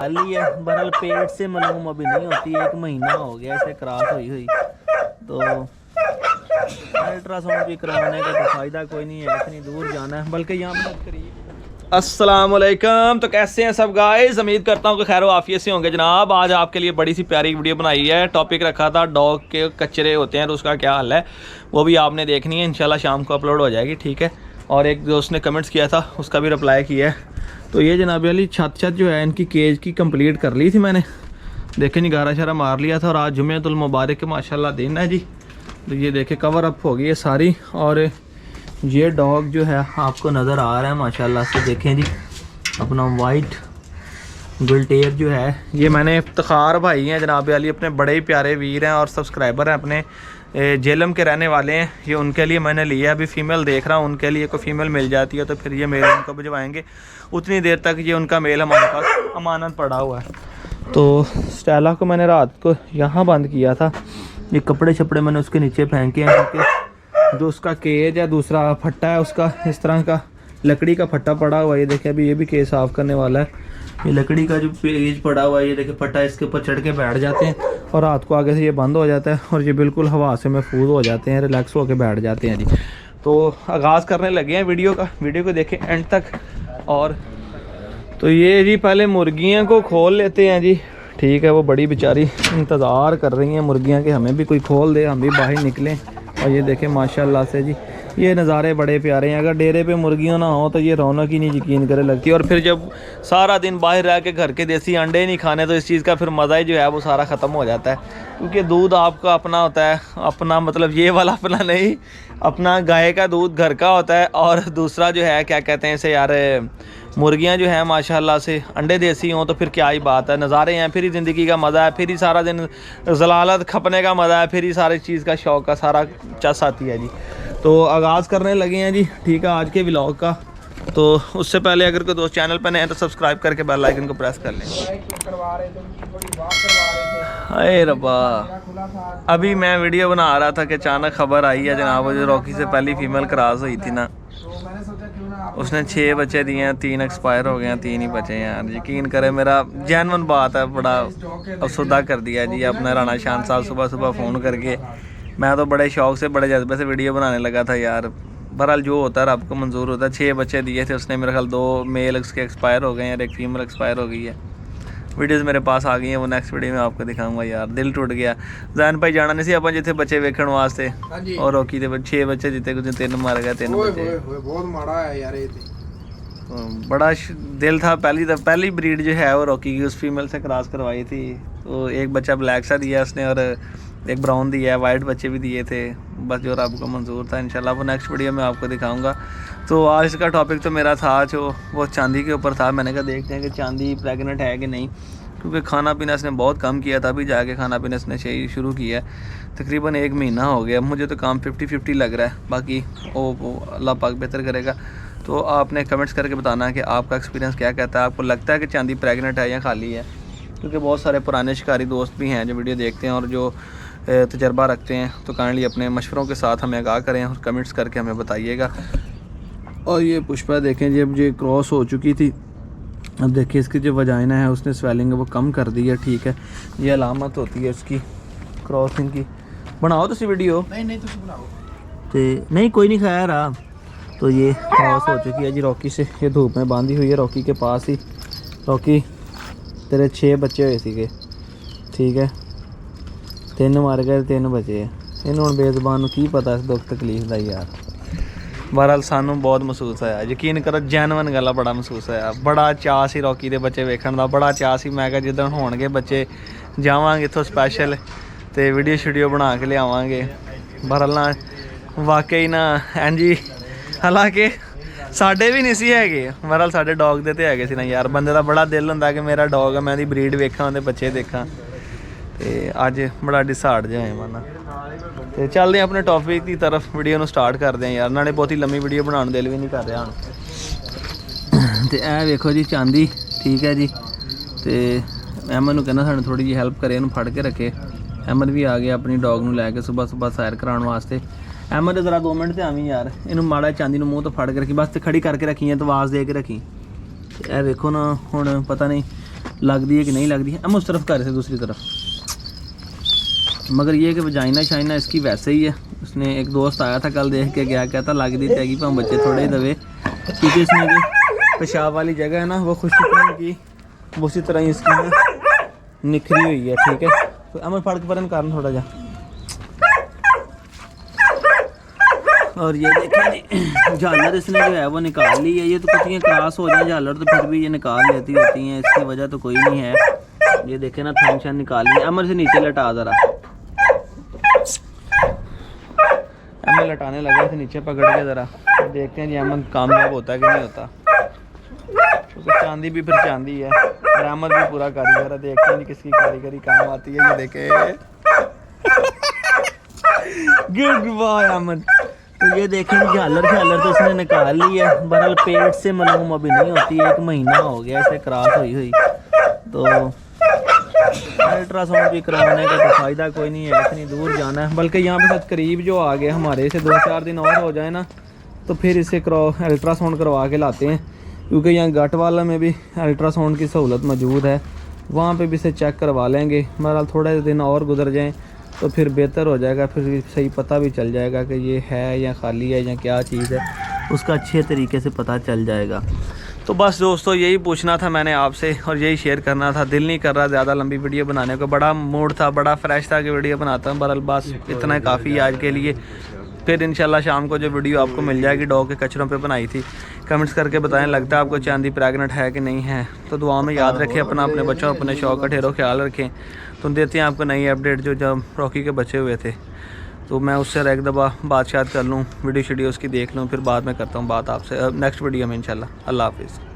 खाली है। बहरहाल पेट से मालूम अभी नहीं होती, 1 महीना हो गया इसे क्रॉस हुई तो अल्ट्रासाउंड भी करवाने का तो फ़ायदा कोई नहीं है, इतनी दूर जाना है, बल्कि यहाँ पर करीब। अस्सलाम वालेकुम। तो कैसे हैं सब गाइस, उम्मीद करता हूँ कि खैर आफियत से होंगे जनाब। आज आपके लिए बड़ी सी प्यारी वीडियो बनाई है। टॉपिक रखा था डॉग के कचरे होते हैं तो उसका क्या हाल है, वो भी आपने देखनी है। इंशाल्लाह शाम को अपलोड हो जाएगी, ठीक है। और एक दोस्त ने कमेंट्स किया था, उसका भी रिप्लाई किया है। तो ये जनाब वाली छत जो है इनकी केज की कंप्लीट कर ली थी मैंने, देखे नहीं, गारा शारा मार लिया था। और आज जुम्मेतुल मुबारक माशाल्लाह दिन है जी। तो ये देखे कवर अप हो गई है सारी। और ये डॉग जो है आपको नज़र आ रहा है माशाल्लाह से, देखें जी अपना वाइट गुलटेर जो है। ये मैंने इफ्तिखार भाई हैं जनाब वाली, अपने बड़े ही प्यारे वीर हैं और सब्सक्राइबर हैं, अपने जेलम के रहने वाले हैं। ये उनके लिए मैंने लिया, अभी फ़ीमेल देख रहा हूँ, उनके लिए कोई फ़ीमेल मिल जाती है तो फिर ये मेल उनको भिजवाएंगे। उतनी देर तक ये उनका मेल हमारे पास अमानत पड़ा हुआ है। तो स्टेला को मैंने रात को यहाँ बंद किया था, ये कपड़े शपड़े मैंने उसके नीचे फेंके हैं क्योंकि जो उसका केज है दूसरा फट्टा है उसका, इस तरह का लकड़ी का फट्टा पड़ा हुआ है। ये देखे अभी ये भी केज साफ़ करने वाला है। ये लकड़ी का जो पेज पड़ा हुआ है, ये देखे फट्टा, इसके ऊपर चढ़ के बैठ जाते हैं और रात को आगे से ये बंद हो जाता है और ये बिल्कुल हवा से महफूज हो जाते हैं, रिलैक्स होकर बैठ जाते हैं जी। तो आगाज़ करने लगे हैं वीडियो का, वीडियो को देखें एंड तक। और तो ये जी पहले मुर्गियाँ को खोल लेते हैं जी, ठीक है। वो बड़ी बेचारी इंतज़ार कर रही हैं मुर्गियाँ के हमें भी कोई खोल दे, हम भी बाहर निकलें। और ये देखें माशाल्लाह से जी, ये नज़ारे बड़े प्यारे हैं। अगर डेरे पे मुर्गियाँ ना हो तो ये रौनक ही नहीं यकीन करे लगती। और फिर जब सारा दिन बाहर रह के घर के देसी अंडे नहीं खाने तो इस चीज़ का फिर मज़ा ही जो है वो सारा ख़त्म हो जाता है। क्योंकि दूध आपका अपना होता है, अपना मतलब ये वाला अपना नहीं, अपना गाय का दूध घर का होता है। और दूसरा जो है क्या कहते हैं इसे यार, मुर्गियाँ जो है माशाल्लाह से अंडे देसी हों तो फिर क्या ही बात है, नज़ारे हैं, फिर ही ज़िंदगी का मज़ा है, फिर ही सारा दिन जलालत खपने का मज़ा है, फिर ही सारी चीज़ का शौक़ का सारा चस आती है जी। तो आगाज़ करने लगे हैं जी, ठीक है, आज के व्लॉग का। तो उससे पहले अगर कोई दोस्त चैनल पर नए हैं तो सब्सक्राइब करके बेल आइकन को प्रेस कर लें। अरे रब्बा, अभी मैं वीडियो बना रहा था कि अचानक खबर आई है जनाब, जो रॉकी से पहली फीमेल क्रॉस हुई थी ना, उसने 6 बच्चे दिए हैं, 3 एक्सपायर हो गए हैं, 3 ही बचे हैं यार। यकीन करें, मेरा जेन्युइन बात है, बड़ा अफसुदा कर दिया जी अपने राना शान साहब सुबह सुबह फ़ोन करके। मैं तो बड़े शौक़ से बड़े जज्बे से वीडियो बनाने लगा था यार। बहरहाल जो होता है रब को मंजूर होता है। 6 बच्चे दिए थे उसने, मेरे ख्याल 2 मेल उसके एक्सपायर हो गए हैं और 1 फीमेल एक्सपायर हो गई है। वीडियोज़ मेरे पास आ गई हैं, वो नेक्स्ट वीडियो में आपको दिखाऊंगा यार। दिल टूट गया। जैन भाई जाना नहीं सी अपन जिथे बच्चे वेखण वास्ते, और रॉकी के 6 बच्चे जिते कुछ 3 मार गए, 3 बच्चे। बहुत माड़ा है यार ये बड़ा दिल था। पहली ब्रीड जो है वो रॉकी की उस फीमेल से क्रॉस करवाई थी। तो एक बच्चा ब्लैक सा दिया उसने और एक ब्राउन दिया है, वाइट बच्चे भी दिए थे। बस जो रब को मंजूर था, इंशाल्लाह वो नेक्स्ट वीडियो में आपको दिखाऊंगा। तो आज इसका टॉपिक तो मेरा था जो वो चांदी के ऊपर था। मैंने कहा देखते हैं कि चांदी प्रेगनेंट है कि नहीं, क्योंकि खाना पीना इसने बहुत कम किया था, अभी जाके खाना पीना इसने शुरू किया है। तकरीबन 1 महीना हो गया। मुझे तो काम 50-50 लग रहा है, बाकी वो अल्लाह पाक बेहतर करेगा। तो आपने कमेंट्स करके बताना है कि आपका एक्सपीरियंस क्या कहता है, आपको लगता है कि चांदी प्रेग्नेंट है या खाली है। क्योंकि बहुत सारे पुराने शिकारी दोस्त भी हैं जो वीडियो देखते हैं और जो तजर्बा रखते हैं, तो काइंडली अपने मशवरों के साथ हमें आगाह करें और कमेंट्स करके हमें बताइएगा। और ये पुष्पा देखें, जब ये क्रॉस हो चुकी थी, अब देखिए इसकी जो वजाइना है उसने स्वेलिंग है वो कम कर दी है, ठीक है। ये अलामत होती है उसकी क्रॉसिंग की। बनाओ तो वीडियो, नहीं तुम बनाओ तो नहीं कोई नहीं खाया रहा। तो ये क्रॉस हो चुकी है जी रॉकी से, ये धूप में बांधी हुई है रॉकी के पास ही। रॉकी तेरे 6 बच्चे हुए थे, ठीक है, 3 मार गए, 3 बचे हैं। इन्होंने बेज़बान की पता इस दुख तकलीफ का यार। बहरहाल सानू बहुत महसूस होया, यकीन करो जेन्युइन गल बड़ा महसूस होया। बड़ा चाह सी रॉकी के बच्चे वेखण का, बड़ा चाह सी। मैं कहा जिद्दन होणगे बच्चे जावांगे इत्थों स्पैशल तो वीडियो शीडियो बना के लियावांगे। बहरहाल ना वाकई ना जी, हालांकि साढ़े भी नहीं सी हैगे, बहरहाल साढ़े डॉग दे ते हैगे सी ना यार। बंदे का बड़ा दिल होंदा कि मेरा डॉग है, मैं दी ब्रीड वेखां, उहदे बच्चे देखा। तो अज बड़ा डिसार्ट जिहा होया मन। तो चलते हैं अपने टॉपिक की तरफ, वीडियो में स्टार्ट करते हैं यार। नाले बहुत ही लंबी वीडियो बनाने दिल भी नहीं कर रहा हूँ। तो यह वेखो जी चांदी, ठीक है जी। तो अहमद नूं कहना सानूं थोड़ी जी हेल्प करे, इन्हूं फड़ के रखे। अहमद भी आ गया अपनी डॉग नूं लैके सुबह सुबह सैर कराउण वास्ते। अहमद ज़रा 2 मिनट से आवी यार, इन्हूं माड़ा चांदी नूं मूँह तो फड़ के रखी, बस खड़ी करके रखी है तो आवाज़ दे के रखी। तो यह वेखो ना, हुण पता नहीं लग दी है कि नहीं लग दी है। हम उस तरफ कर रहे थे दूसरी तरफ, मगर ये कि वजाइना शाइना इसकी वैसे ही है। उसने एक दोस्त आया था कल, देख के गया, कहता लग दी तेगी पर हम बच्चे थोड़े ही दबे, क्योंकि इसमें जो पेशाब वाली जगह है ना वो खुशकी की वो उसी तरह ही इसकी ना निखरी हुई है। ठीक है, तो अमर फाड़ के परन कारण थोड़ा जा। और ये देखें जी झालर इसने जो है वो निकाल ली है। ये तो कुछ क्रॉस हो जाए झालर तो फिर भी ये निकाल लेती होती हैं, इसकी वजह तो कोई नहीं है। ये देखें ना थम शन निकाल ली। अमर से नीचे लटा ज़रा, अमर लटाने लगा से नीचे पकड़ के ज़रा, देखते हैं जी अमन कामयाब होता है कि नहीं होता। तो चांदी भी फिर चांदी है और अहमद भी पूरा कारीगर है। देखते हैं जी किसकी कारीगरी काम आती है। ये देखे गुड बॉय अहमद। तो ये देखें झालर तो इसने निकाल ली है। बहरहाल पेट से मालूम अभी नहीं होती है, 1 महीना हो गया इसे क्रॉस हुई। तो अल्ट्रासाउंड भी करवाने का तो फ़ायदा कोई नहीं है, इतनी दूर जाना है। बल्कि यहाँ पे सच करीब जो आ गए हमारे से 2-4 दिन और हो जाए ना तो फिर इसे अल्ट्रासाउंड करवा के लाते हैं, क्योंकि यहाँ गट वाला में भी अल्ट्रासाउंड की सहूलत मौजूद है, वहाँ पे भी इसे चेक करवा लेंगे। बहरहाल थोड़े दिन और गुजर जाएं तो फिर बेहतर हो जाएगा, फिर सही पता भी चल जाएगा कि ये है या खाली है या क्या चीज़ है, उसका अच्छे तरीके से पता चल जाएगा। तो बस दोस्तों यही पूछना था मैंने आपसे और यही शेयर करना था। दिल नहीं कर रहा ज़्यादा लंबी वीडियो बनाने को, बड़ा मूड था, बड़ा फ्रेश था कि वीडियो बनाता हूँ। बहरहाल बस इतना काफ़ी आज के लिए। फिर इंशाल्लाह शाम को जो वीडियो आपको मिल जाएगी डॉग के कचरों पे बनाई थी, कमेंट्स करके बताएं लगता है आपको चांदी प्रेगनेंट है कि नहीं है। तो दुआ में याद रखें अपना, अपने बच्चों, अपने शौक का ढेरों ख्याल रखें। तो देते हैं आपको नई अपडेट जो जब रॉकी के बच्चे हुए थे, तो मैं उससे एक दफ़ा बात कर लूँ, वीडियो उसकी देख लूँ, फिर बाद में करता हूँ बात आपसे नेक्स्ट वीडियो में इंशाल्लाह। अल्लाह हाफिज़।